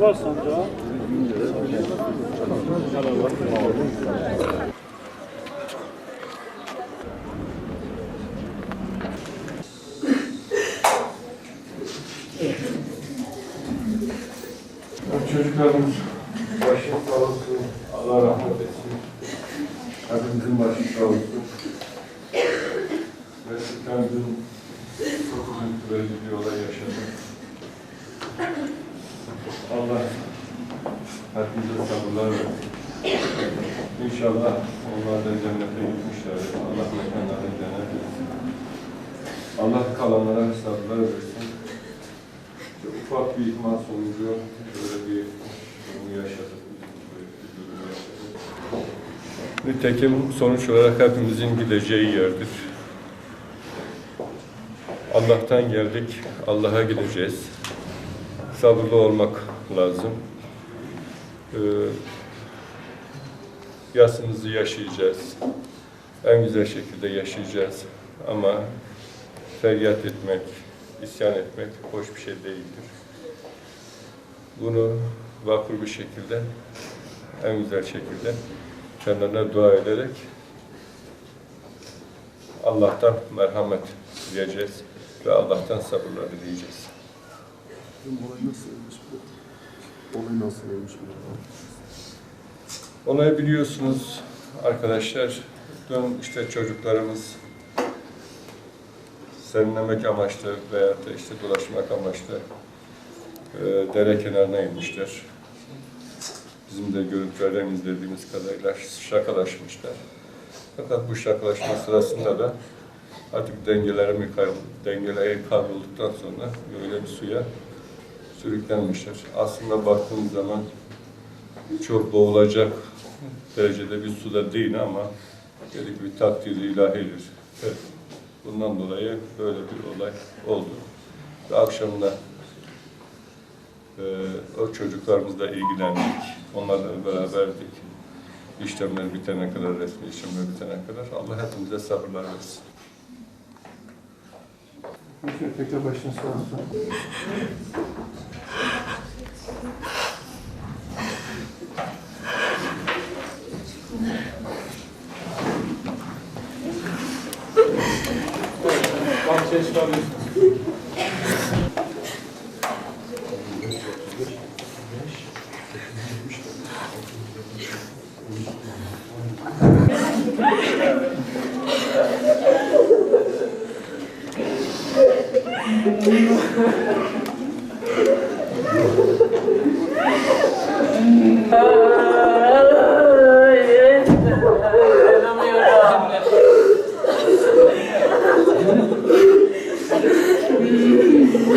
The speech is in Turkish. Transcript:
Var sancağı. Çocuklarımız başı sağ olsun, Allah rahmet etsin. Hepimizin başı sağ olsun. Gerçekten dün çok üzüntü verici bir olay yaşadık. Allah hepimize sabırlar versin. İnşallah onlar da cennete gitmişler. Allah mekanlarını cennet etsin. Allah kalanlara sabırlar versin. Ufak bir ihmal sonucu böyle bir durumu yaşadık. Nitekim sonuç olarak hepimizin gideceği yerdir. Allah'tan geldik, Allah'a gideceğiz. Sabırlı olmak lazım. Yasımızı yaşayacağız. En güzel şekilde yaşayacağız. Ama feryat etmek, isyan etmek hoş bir şey değildir. Bunu vakur bir şekilde, en güzel şekilde kendilerine dua ederek Allah'tan merhamet dileyeceğiz ve Allah'tan sabırlar dileyeceğiz. Olay nasıl olmuş bu? Olay nasıl olmuş bu? Olayı biliyorsunuz arkadaşlar. Dün işte çocuklarımız serinlemek amaçlı veya da işte dolaşmak amaçlı dere kenarına inmişler. Bizim de görüntülerden izlediğimiz kadarıyla şakalaşmışlar. Fakat bu şakalaşma sırasında da artık dengeleri kaybolduktan sonra öyle bir suya sürüklenmişler. Aslında baktığımız zaman çok boğulacak derecede bir suda değil ama dedik bir takdir-i ilahidir. Evet. Bundan dolayı böyle bir olay oldu. Ve akşamda o çocuklarımızla ilgilendik. Onlarla beraberdik. İşlemler bitene kadar, resmi işlemler bitene kadar Allah hepimize sabırlar versin. Tekrar başına sağ olsun. Bahçeye çıkabilirsiniz.